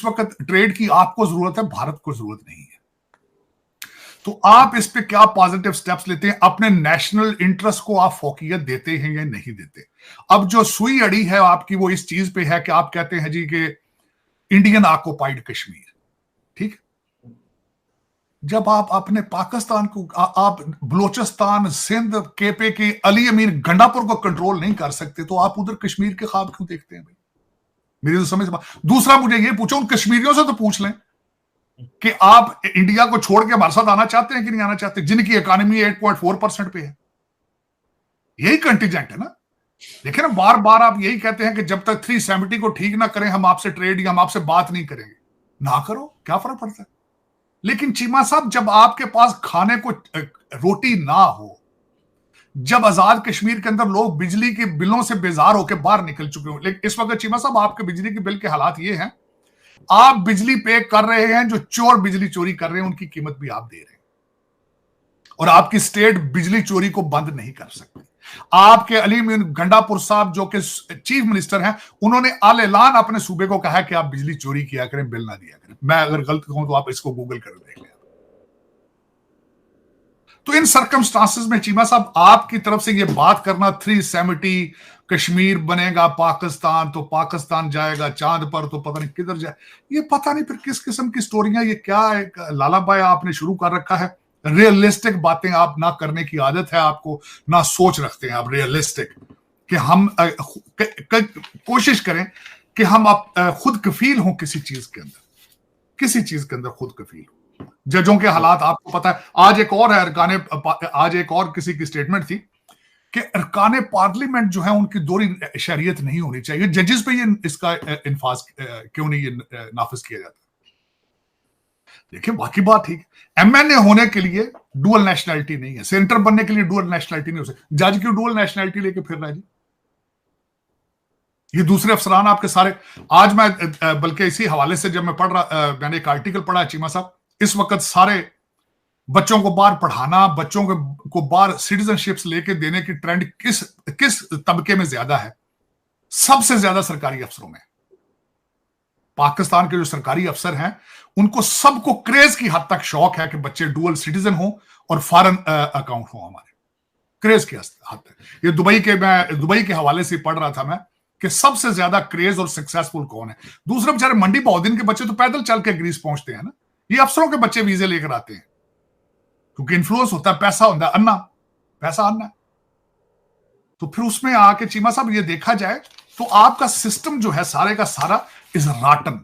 वक्त ट्रेड की आपको जरूरत है, भारत को जरूरत नहीं है। तो आप इस पे क्या पॉजिटिव स्टेप्स लेते हैं? अपने नेशनल इंटरेस्ट को आप फोकियत देते हैं या नहीं देते? अब जो सुई अड़ी है आपकी वो इस चीज पे है कि आप कहते हैं जी कि इंडियन ऑक्युपाइड कश्मीर, ठीक। जब आप अपने पाकिस्तान को आप बलोचिस्तान, सिंध, केपे के अली अमीर गंडापुर को कंट्रोल नहीं कर सकते, तो आप उधर कश्मीर के ख्वाब क्यों देखते हैं भाई? मेरी तो समझ। दूसरा मुझे ये पूछो, उन कश्मीरियों से तो पूछ लें कि आप इंडिया को छोड़ के हमारे साथ आना चाहते हैं कि नहीं आना चाहते, जिनकी इकोनॉमी 8.4% पे है। यही कंटीजेंट है ना। देखिए ना, बार बार आप यही कहते हैं कि जब तक 370 को ठीक ना करें हम आपसे ट्रेड या हम आपसे बात नहीं करेंगे। ना करो, क्या फर्क पड़ता है? लेकिन चीमा साहब, जब आपके पास खाने को रोटी ना हो, जब आजाद कश्मीर के अंदर लोग बिजली के बिलों से बेजार होकर बाहर निकल चुके हो, लेकिन इस वक्त चीमा साहब आपके बिजली के बिल के हालात ये हैं, आप बिजली पे कर रहे हैं, जो चोर बिजली चोरी कर रहे हैं उनकी कीमत भी आप दे रहे हैं, और आपकी स्टेट बिजली चोरी को बंद नहीं कर सकती। आपके अली गंडापुर साहब जो कि चीफ मिनिस्टर हैं, उन्होंने आल ऐलान अपने सूबे को कहा कि आप बिजली चोरी किया करें, बिल ना दिया करें। मैं अगर गलत कहूं तो आप इसको गूगल कर देख लें। तो इन सर्कमस्टांसेस में चीमा साहब आपकी तरफ से ये बात करना 370 कश्मीर बनेगा पाकिस्तान, तो पाकिस्तान जाएगा चांद पर, तो पता नहीं किधर जाए, ये पता नहीं फिर किस किस्म की स्टोरियां, ये क्या है लालाबाई आपने शुरू कर रखा है। रियलिस्टिक बातें आप ना करने की आदत है आपको, ना सोच रखते हैं आप रियलिस्टिक कि हम कोशिश करें कि हम खुद कफील हों किसी चीज के अंदर, किसी चीज के अंदर खुद कफील हो। जजों के हालात आपको पता है। आज एक और है आज एक और किसी की स्टेटमेंट थी कि अरकाने पार्लियामेंट जो है उनकी दोहरी शरीयत नहीं होनी चाहिए। जजेस पे ये इसका इन्फाज क्यों नहीं नाफिज किया जाता? देखिए, बाकी बात ठीक, एमएनए होने के लिए डुअल नेशनैलिटी नहीं है, सेनेटर बनने के लिए डुअल नेशनैलिटी नहीं हो सकती। जज क्यों डुअल नेशनैलिटी लेके फिर रहा है जी? ये दूसरे अफसरान आपके सारे, आज मैं बल्कि इसी हवाले से जब मैं पढ़ रहा, मैंने एक आर्टिकल पढ़ा चीमा साहब, इस वक्त सारे बच्चों को बाहर पढ़ाना, बच्चों को बाहर सिटीजनशिप्स लेके देने की ट्रेंड किस तबके में ज्यादा है? सबसे ज्यादा सरकारी अफसरों में। पाकिस्तान के जो सरकारी अफसर हैं उनको सबको क्रेज की हद तक शौक है कि बच्चे डुअल सिटीजन हो और फॉरेन अकाउंट हो हमारे, क्रेज की हद तक। ये दुबई के हवाले से पढ़ रहा था मैं कि सबसे ज्यादा क्रेज और सक्सेसफुल कौन है। दूसरे बेचारे मंडी बहुद्दीन के बच्चे तो पैदल चल के ग्रीस पहुंचते हैं ना, ये अफसरों के बच्चे वीजे लेकर आते हैं, क्योंकि इन्फ्लुएंस होता है, पैसा होता है, अन्ना पैसा अन्ना। तो फिर उसमें आके चीमा साहब ये देखा जाए तो आपका सिस्टम जो है सारे का सारा इज राटन,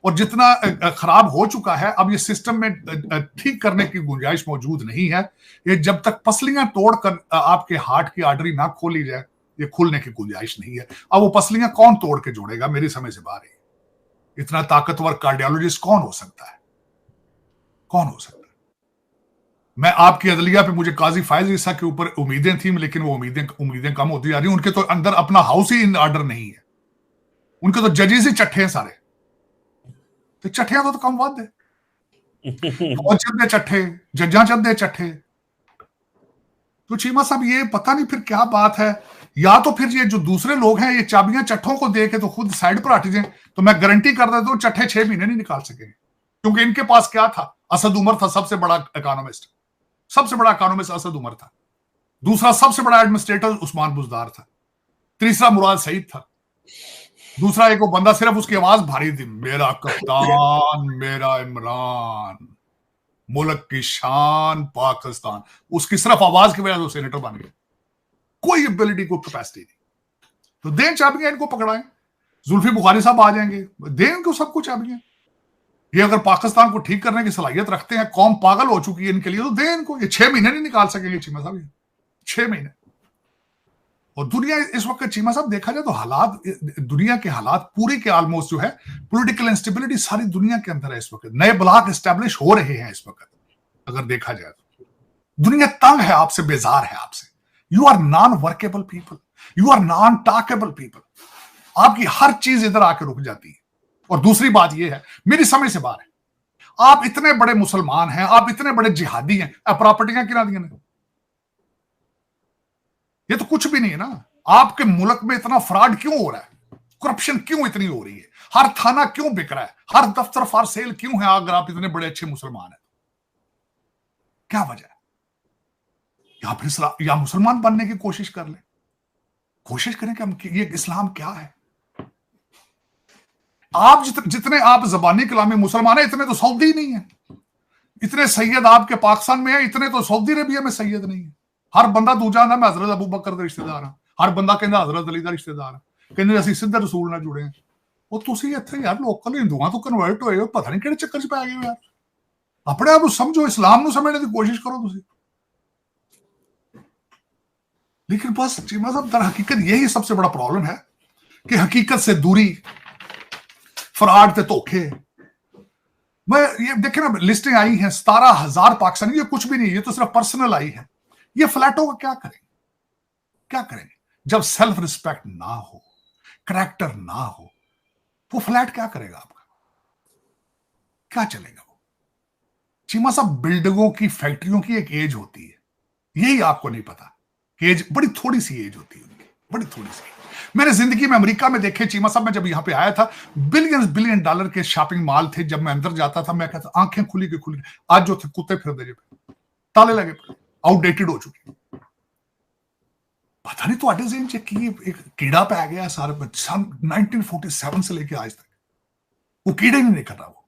और जितना खराब हो चुका है अब ये सिस्टम में ठीक करने की गुंजाइश मौजूद नहीं है। ये जब तक पसलियां तोड़कर आपके हार्ट की आर्टरी ना खोली जाए, ये खुलने की गुंजाइश नहीं है। अब वो पसलियां कौन तोड़ के जोड़ेगा? मेरी समझ से बाहर है। इतना ताकतवर कार्डियोलॉजिस्ट कौन हो सकता है? कौन हो सकता है? मैं आपकी अदलिया पे मुझे काजी फायज ईसा के ऊपर उम्मीदें थी, लेकिन वो उम्मीदें कम होती जा रही। उनके तो अंदर अपना हाउस ही इन ऑर्डर नहीं है, उनके तो जजेस ही चट्ठे हैं सारे। तो चट्ठियां तो कम वाद है, फौज चंदे चट्ठे, जज्जा चंदे चट्ठे। तो चीमा साहब ये पता नहीं फिर क्या बात है। या तो फिर ये जो दूसरे लोग हैं ये चाबियां चट्ठों को दे के तो खुद साइड पर हट जाएं, तो मैं गारंटी कर देता हूं चट्ठे 6 महीने नहीं निकाल सकेंगे, क्योंकि इनके पास क्या था? असद उमर था सबसे बड़ा इकोनॉमिस्ट, असद उमर था। दूसरा सबसे बड़ा एडमिनिस्ट्रेटर उस्मान बुजदार था। तीसरा मुराद सईद था। दूसरा एक वो बंदा सिर्फ उसकी आवाज भारी थी, मेरा कप्तान मेरा इमरान, मुल्क की शान पाकिस्तान। उसकी सिर्फ आवाज की वजह से सेनेटर बन गए। कोई एबिलिटी, कोई कैपेसिटी नहीं। तो दें चाबियां इनको, पकड़ाएं। जुल्फी बुखारी साहब आ जाएंगे, दें इनको सब कुछ चाबियां। ये अगर पाकिस्तान को ठीक करने की सलाहियत रखते हैं, कौम पागल हो चुकी है इनके लिए, तो दें इनको। ये 6 महीने नहीं निकाल सकेंगे चीमा साहब, 6 महीने। और दुनिया इस वक्त चीमा साहब देखा जाए तो हालात, दुनिया के हालात पूरी के ऑलमोस्ट जो है पॉलिटिकल इंस्टेबिलिटी सारी दुनिया के अंदर है इस वक्त। नए ब्लॉक एस्टेब्लिश हो रहे हैं इस वक्त। अगर देखा जाए तो दुनिया तंग है आपसे, बेजार है आपसे। You are non workable people, you are non talkable people. आपकी हर चीज इधर आके रुक जाती है। और दूसरी बात यह है, मेरी समझ से बाहर है, आप इतने बड़े मुसलमान हैं, आप इतने बड़े जिहादी हैं, प्रॉपर्टियां किना दी? ये तो कुछ भी नहीं है ना। आपके मुल्क में इतना फ्रॉड क्यों हो रहा है? करप्शन क्यों इतनी हो रही है, हर थाना क्यों बिक रहा है, हर दफ्तर फॉर सेल क्यों है, अगर आप इतने बड़े अच्छे मुसलमान हैं? क्या वजह है? या फिर या मुसलमान बनने की कोशिश कर ले, कोशिश करें कि हम ये इस्लाम क्या है। आप जितने आप जबानी कलामी मुसलमान है, इतने तो सऊदी नहीं है। इतने सैयद आपके पाकिस्तान में है, इतने तो सऊदी अरेबिया में सैयद नहीं है। हर बंदा दूजा ना मैं हजरत अबू बकर का रिश्तेदार हाँ, हर बंदा कहता हजरत अली का रिश्तेदार है, कहते ਅਸੀਂ ਸਿੱਧੇ ਰਸੂਲ ਨਾਲ जुड़े हैं। वो ਤੁਸੀਂ ਇੱਥੇ ਯਾਰ ਲੋਕਲ ਹਿੰਦੂਆਂ ਤੋਂ ਕਨਵਰਟ ਹੋਏ ਹੋ, ਪਤਾ ਨਹੀਂ ਕਿਹੜੇ ਚੱਕਰ 'ਚ ਪੈ ਗਏ ਹੋ ਯਾਰ। अपने आप समझो, इस्लाम ਨੂੰ समझने की कोशिश करो ਤੁਸੀਂ। लेकिन बस चीमा साहब दर हकीकत यही सबसे बड़ा प्रॉब्लम है कि हकीकत से दूरी, फराड ते धोखे। मैं ये देखे ना, लिस्टें आई हैं 17,000 पाकिस्तानी, ये कुछ भी नहीं, ये तो सिर्फ पर्सनल आई है। ये फ्लैटों का क्या करेंगे, क्या करेंगे जब सेल्फ रिस्पेक्ट ना हो, करैक्टर ना हो, वो फ्लैट क्या करेगा आपका, क्या चलेगा वो? चीमा साहब, बिल्डिंगों की, फैक्ट्रियों की एक एज होती है, यही आपको नहीं पता। एज बड़ी थोड़ी सी एज होती है उनकी, बड़ी थोड़ी सी। मैंने जिंदगी में अमेरिका में देखे चीमा साहब, मैं जब यहां पे आया था, बिलियन डॉलर के शॉपिंग मॉल थे। जब मैं अंदर जाता था, मैं कहता आंखें खुली के खुली, आज जो थे कुत्ते फिर दे, ताले लगे, आउटडेटेड हो चुकी। पता नहीं ਤੁਹਾਡੇ ज़हन च की एक कीड़ा पै गया सारे 1947 से लेके आज तक, वो कीड़ा ही नहीं निकल रहा। वो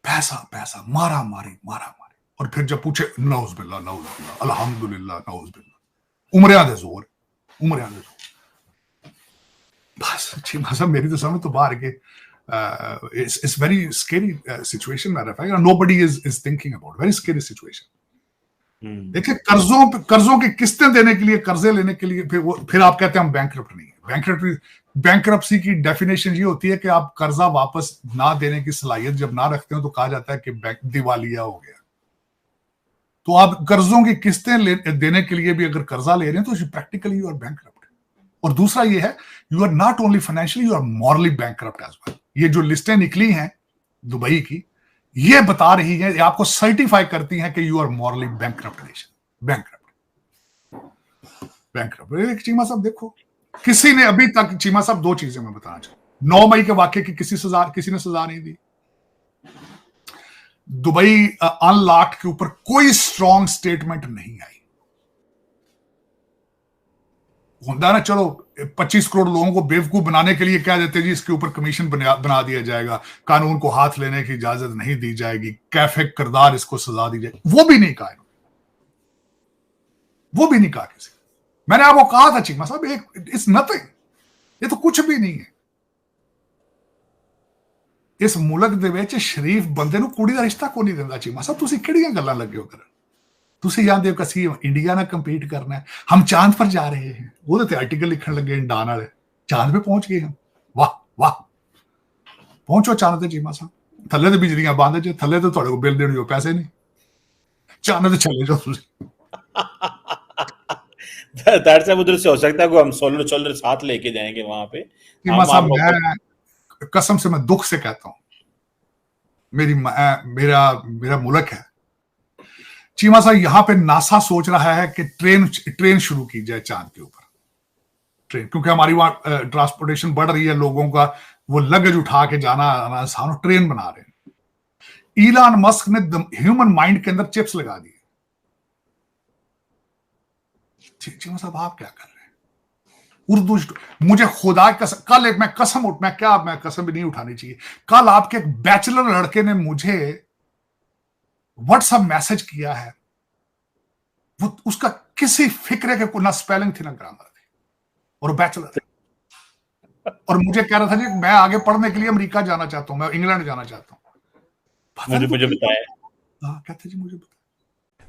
पैसा पैसा, मारा मारी, और फिर जब पूछे नौज बिल्ला अल्हम्दुलिल्लाह नौज बिल्ला, उमरिया दे जोर। बस चीमा साहब, मेरी तो समझ तो बाहर के it's very scary situation matter of fact, nobody is thinking about, very scary situation. देखिए, कर्जों की किस्तें देने के लिए, कर्जे लेने के लिए, फिर आप कहते हैं हम बैंकरप्ट नहीं है। बैंकरप्सी की डेफिनेशन ये होती है कि आप कर्जा वापस ना देने की सलाहियत जब ना रखते हो तो कहा जाता है कि बैंक दिवालिया हो गया। तो आप कर्जों की किस्तें देने के लिए भी अगर कर्जा ले रहे हैं तो प्रैक्टिकली यू आर बैंकरप्ट। और दूसरा ये है, you are not only financially, you are morally bankrupt as well. ये जो लिस्टें निकली हैं दुबई की, ये बता रही है, आपको सर्टिफाई करती हैं कि you are morally bankrupt nation, bankrupt. Cheema साहब देखो, किसी ने अभी तक, चीमा साहब दो चीजें मैं बताना चाहूं, 9 मई के वाकये की किसी ने सजा नहीं दी। दुबई अनलॉक्ड के ऊपर कोई स्ट्रॉन्ग स्टेटमेंट नहीं आई। होता ना, चलो 25 करोड़ लोगों को बेवकूफ बनाने के लिए कह देते जी इसके ऊपर कमीशन बना दिया जाएगा, कानून को हाथ लेने की इजाजत नहीं दी जाएगी, कैफे किरदार इसको सजा दी जाएगी। वो भी नहीं कहा, वो भी नहीं कहा किसी। मैंने आपको कहा था चीमा साहब, इट्स नथिंग, ये तो कुछ भी नहीं है। इस मुल्क दे विच शरीफ बंदे नूं कुड़ी दा रिश्ता को नहीं दिंदा। चीमा साहब, तुसीं किहड़ियां गल्लां लगे हो करन? तुसीं जानदे हो कि असीं इंडिया नाल कंपीट करना है, हम चांद पर जा रहे हैं, ਉਹਦੇ ਤੇ आर्टिकल लिखण लगे इंडान वाले, चांद पे पहुंच गए हम। वाह वाह, पहुंचो चांद ते चीमा साहब, थल्ले ते बिजलियां बंद जे, थल्ले ते तुहाडे को बिल देने जो पैसे नहीं, चांद ते चले जाओ तुसीं। तार साहब, उधर से हो सकता है कि हम सोलर साथ लेके जाएंगे वहां पे। चीमा साहब, मैं कसम से, मैं दुख से कहता हूं, मेरा मुल्क है चीमा साहब, यहां पे नासा सोच रहा है कि ट्रेन शुरू की जाए चांद के ऊपर, ट्रेन, क्योंकि हमारी वहां ट्रांसपोर्टेशन बढ़ रही है, लोगों का वो लगेज उठा के जाना आसान, ट्रेन बना रहे हैं। इलान मस्क ने ह्यूमन माइंड के अंदर चिप्स लगा दिए। चीमा साहब, आप क्या कर रहे हैं? उर्दू, मुझे खुदा कसम, कल एक मैं कसम भी नहीं उठानी चाहिए, कल आपके एक बैचलर लड़के ने मुझे व्हाट्सएप मैसेज किया है, वो उसका किसी फिक्रे के ना स्पेलिंग थी ना ग्रामर थी, और बैचलर थे, और मुझे कह रहा था जी मैं आगे पढ़ने के लिए अमेरिका जाना चाहता हूं, मैं इंग्लैंड जाना चाहता हूं। मुझे बताया, कहते जी मुझे बताया।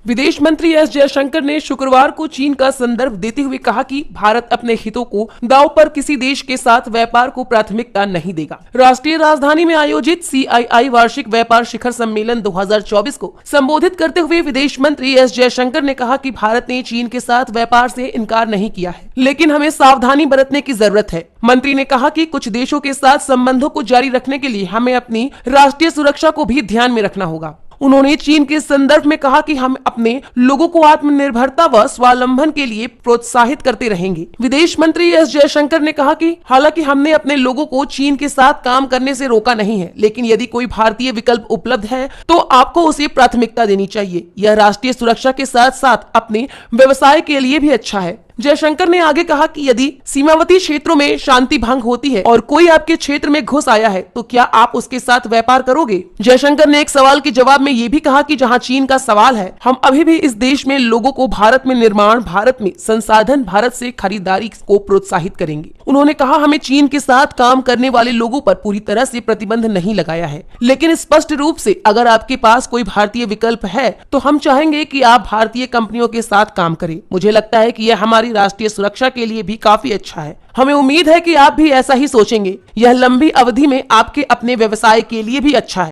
विदेश मंत्री एस जयशंकर ने शुक्रवार को चीन का संदर्भ देते हुए कहा कि भारत अपने हितों को दांव पर किसी देश के साथ व्यापार को प्राथमिकता नहीं देगा। राष्ट्रीय राजधानी में आयोजित CII वार्षिक व्यापार शिखर सम्मेलन 2024 को संबोधित करते हुए विदेश मंत्री एस जयशंकर ने कहा कि भारत ने चीन के साथ व्यापार से इनकार नहीं किया है, लेकिन हमें सावधानी बरतने की जरूरत है। मंत्री ने कहा कि कुछ देशों के साथ संबंधों को जारी रखने के लिए हमें अपनी राष्ट्रीय सुरक्षा को भी ध्यान में रखना होगा। उन्होंने चीन के संदर्भ में कहा कि हम अपने लोगों को आत्मनिर्भरता व स्वावलंबन के लिए प्रोत्साहित करते रहेंगे। विदेश मंत्री एस जयशंकर ने कहा कि हालांकि हमने अपने लोगों को चीन के साथ काम करने से रोका नहीं है, लेकिन यदि कोई भारतीय विकल्प उपलब्ध है तो आपको उसे प्राथमिकता देनी चाहिए। यह राष्ट्रीय सुरक्षा के साथ साथ अपने व्यवसाय के लिए भी अच्छा है। जयशंकर ने आगे कहा कि यदि सीमावर्ती क्षेत्रों में शांति भंग होती है और कोई आपके क्षेत्र में घुस आया है तो क्या आप उसके साथ व्यापार करोगे? जयशंकर ने एक सवाल के जवाब में ये भी कहा कि जहां चीन का सवाल है, हम अभी भी इस देश में लोगों को भारत में निर्माण, भारत में संसाधन, भारत से खरीदारी को प्रोत्साहित करेंगे। उन्होंने कहा हमें चीन के साथ काम करने वाले लोगों पर पूरी तरह से प्रतिबंध नहीं लगाया है, लेकिन स्पष्ट रूप से अगर आपके पास कोई भारतीय विकल्प है तो हम चाहेंगे कि आप भारतीय कंपनियों के साथ काम करें। मुझे लगता है कि यह हमारी राष्ट्रीय सुरक्षा के लिए भी काफी अच्छा है। हमें उम्मीद है कि आप भी ऐसा ही सोचेंगे। यह लंबी अवधि में आपके अपने व्यवसाय के लिए भी अच्छा है।